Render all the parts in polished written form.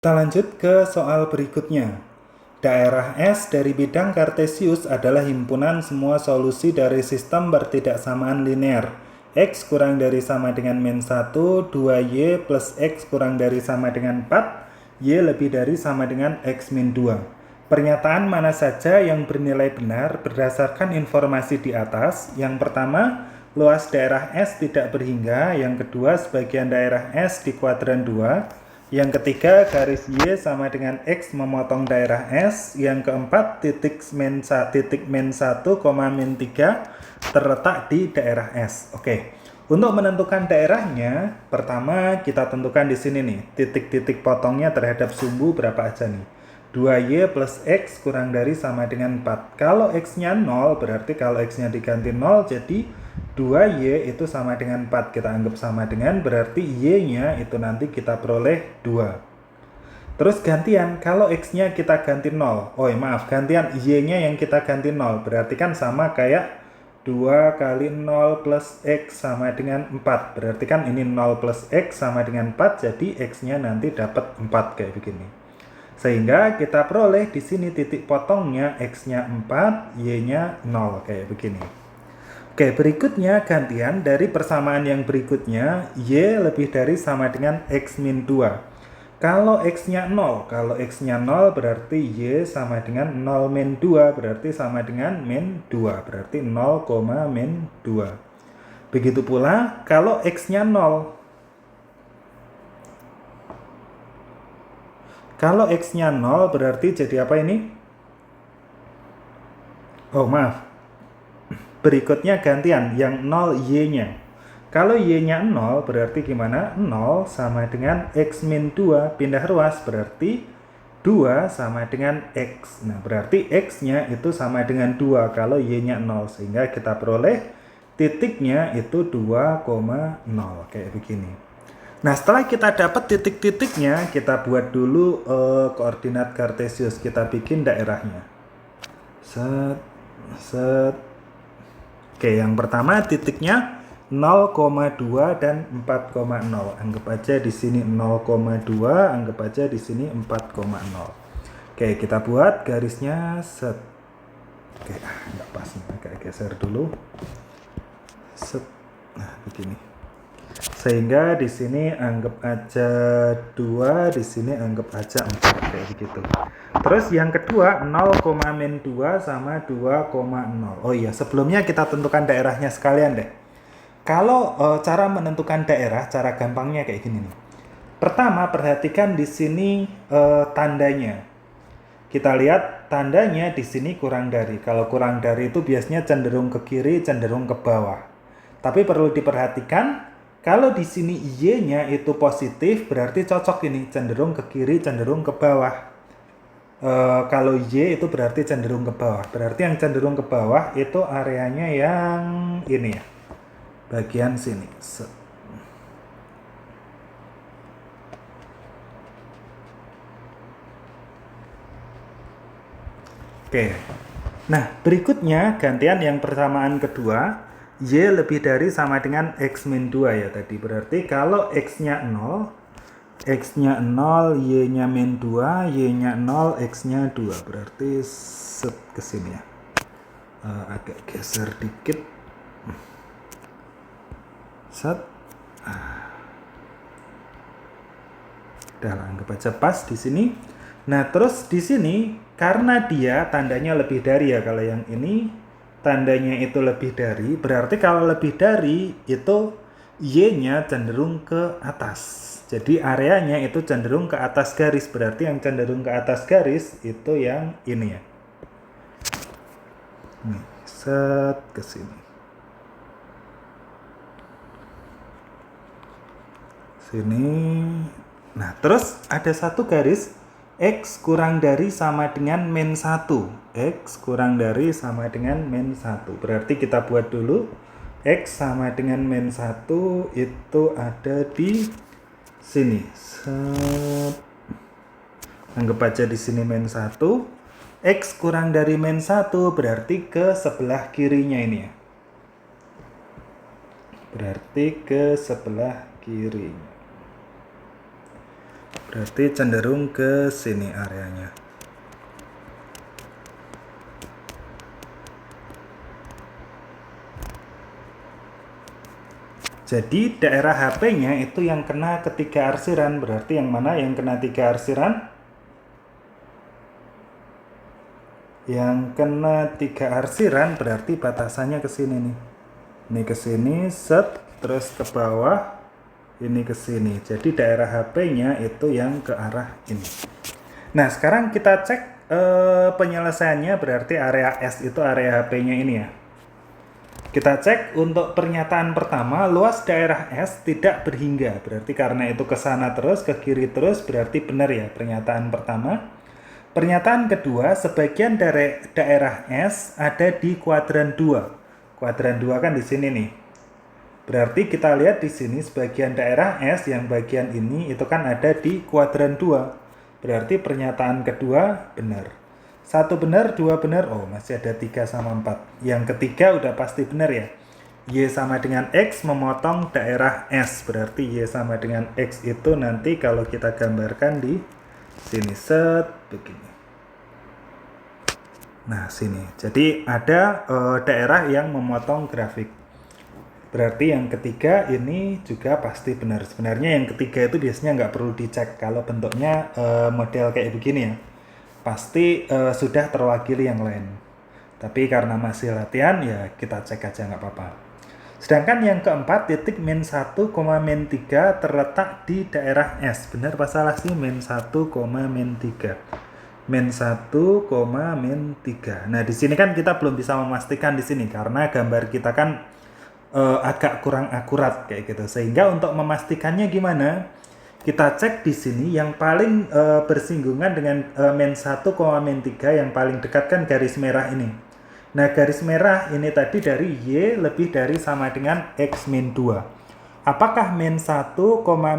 Kita lanjut ke soal berikutnya. Daerah S dari bidang kartesius adalah himpunan semua solusi dari sistem bertidaksamaan linear. X kurang dari sama dengan min 1, 2Y plus X kurang dari sama dengan 4, Y lebih dari sama dengan X min 2. Pernyataan mana saja yang bernilai benar berdasarkan informasi di atas? Yang pertama, luas daerah S tidak berhingga. Yang kedua, sebagian daerah S di kuadran 2. Yang ketiga, garis Y sama dengan X memotong daerah S. Yang keempat, titik min 1, min 3 terletak di daerah S. Oke, untuk menentukan daerahnya, pertama kita tentukan di sini nih, titik-titik potongnya terhadap sumbu berapa aja nih. 2Y plus X kurang dari sama dengan 4. Kalau X-nya 0, berarti kalau X-nya diganti 0, jadi 2Y itu sama dengan 4, kita anggap sama dengan, berarti Y-nya itu nanti kita peroleh 2. Terus gantian, kalau X-nya kita ganti 0, gantian Y-nya yang kita ganti 0, berarti kan sama kayak 2 kali 0 plus X sama dengan 4, berarti kan ini 0 plus X sama dengan 4, jadi X-nya nanti dapat 4 kayak begini. Sehingga kita peroleh di sini titik potongnya X-nya 4, Y-nya 0 kayak begini. Oke, berikutnya gantian dari persamaan yang berikutnya, Y lebih dari sama dengan X min 2. Kalau X-nya 0, berarti Y sama dengan 0 min 2, berarti sama dengan min 2, berarti 0, min 2. Begitu pula kalau X-nya 0. Kalau X-nya 0 berarti jadi apa ini? Berikutnya gantian, yang 0 Y-nya. Kalau Y-nya 0 berarti gimana? 0 sama dengan X min 2, pindah ruas berarti 2 sama dengan X. Nah, berarti X-nya itu sama dengan 2 kalau Y-nya 0. Sehingga kita peroleh titiknya itu 2,0. Kayak begini. Nah, setelah kita dapat titik-titiknya, kita buat dulu koordinat kartesius. Kita bikin daerahnya. Oke, yang pertama titiknya 0,2 dan 4,0. Anggap aja di sini 0,2, anggap aja di sini 4,0. Oke, kita buat garisnya set. Oke, nggak pas nih, agak geser dulu. Set. Nah, begini. Sehingga di sini anggap aja 2, di sini anggap aja 4 kayak begitu. Terus yang kedua 0, min 2 sama 2,0. Oh iya, sebelumnya kita tentukan daerahnya sekalian deh. Kalau cara menentukan daerah, cara gampangnya kayak gini nih. Pertama, perhatikan di sini tandanya. Kita lihat tandanya di sini kurang dari. Kalau kurang dari itu biasanya cenderung ke kiri, cenderung ke bawah. Tapi perlu diperhatikan, kalau di sini Y-nya itu positif, berarti cocok ini, cenderung ke kiri, cenderung ke bawah. Kalau Y itu berarti cenderung ke bawah. Berarti yang cenderung ke bawah itu areanya yang ini ya, bagian sini. Oke. Nah, berikutnya gantian yang persamaan kedua, Y lebih dari sama dengan X min 2 ya tadi. Berarti kalau X-nya 0, X-nya 0, Y-nya min 2, Y-nya 0, X-nya 2. Berarti set ke sini ya. Agak geser dikit. Set. Udah lah, anggap aja pas di sini. Nah, terus di sini karena dia tandanya lebih dari ya, kalau yang ini tandanya itu lebih dari, berarti kalau lebih dari itu Y-nya cenderung ke atas. Jadi areanya itu cenderung ke atas garis, berarti yang cenderung ke atas garis itu yang ini ya. Nih, set ke sini. Sini. Nah, terus ada satu garis X kurang dari sama dengan min 1. X kurang dari sama dengan min 1. Berarti kita buat dulu. X sama dengan min 1 itu ada di sini. Anggap aja di sini min 1. X kurang dari min 1 berarti ke sebelah kirinya ini ya. Berarti ke sebelah kirinya. Berarti cenderung ke sini areanya. Jadi daerah HP-nya itu yang kena ketiga arsiran. Berarti yang mana yang kena 3 arsiran? Yang kena 3 arsiran berarti batasannya ke sini nih. Ini ke sini, set, terus ke bawah, ini ke sini. Jadi daerah HP-nya itu yang ke arah ini. Nah, sekarang kita cek penyelesaiannya, berarti area S itu area HP-nya ini ya. Kita cek untuk pernyataan pertama, luas daerah S tidak berhingga. Berarti karena itu ke sana terus, ke kiri terus, berarti benar ya pernyataan pertama. Pernyataan kedua, sebagian dari daerah S ada di kuadran 2. Kuadran 2 kan di sini nih. Berarti kita lihat di sini sebagian daerah S yang bagian ini itu kan ada di kuadran 2. Berarti pernyataan kedua benar. 1 benar, 2 benar, oh masih ada 3 sama 4. Yang ketiga udah pasti benar ya. Y sama dengan X memotong daerah S. Berarti Y sama dengan X itu nanti kalau kita gambarkan di sini, set, begini. Nah, sini. Jadi ada daerah yang memotong grafik. Berarti yang ketiga ini juga pasti benar. Sebenarnya yang ketiga itu biasanya nggak perlu dicek. Kalau bentuknya model kayak begini ya, pasti sudah terwakili yang lain. Tapi karena masih latihan ya kita cek aja nggak apa-apa. Sedangkan yang keempat, titik min 1, min 3 terletak di daerah S. Benar apa salah sih min 1, min 3? Min 1, min 3. Nah, di sini kan kita belum bisa memastikan di sini karena gambar kita kan agak kurang akurat kayak gitu. Sehingga untuk memastikannya gimana? Kita cek di sini yang paling bersinggungan dengan min 1, min 3 yang paling dekat kan garis merah ini. Nah, garis merah ini tadi dari Y lebih dari sama dengan X min 2. Apakah min 1,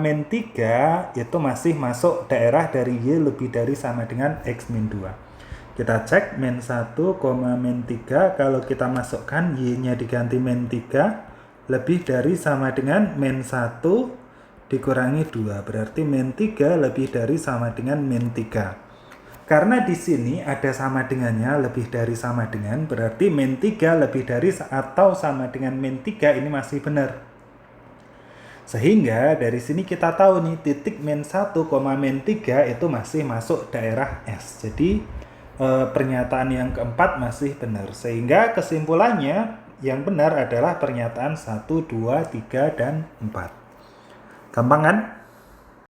min 3 itu masih masuk daerah dari Y lebih dari sama dengan X min 2? Kita cek min 1, min 3, kalau kita masukkan Y-nya diganti min 3, lebih dari sama dengan min 1 dikurangi 2, berarti min 3 lebih dari sama dengan min 3. Karena di sini ada sama dengannya, lebih dari sama dengan, berarti min 3 lebih dari atau sama dengan min 3 ini masih benar. Sehingga dari sini kita tahu nih titik min 1, min 3 itu masih masuk daerah S. Jadi pernyataan yang keempat masih benar. Sehingga kesimpulannya yang benar adalah pernyataan 1, 2, 3, dan 4. Gampang kan?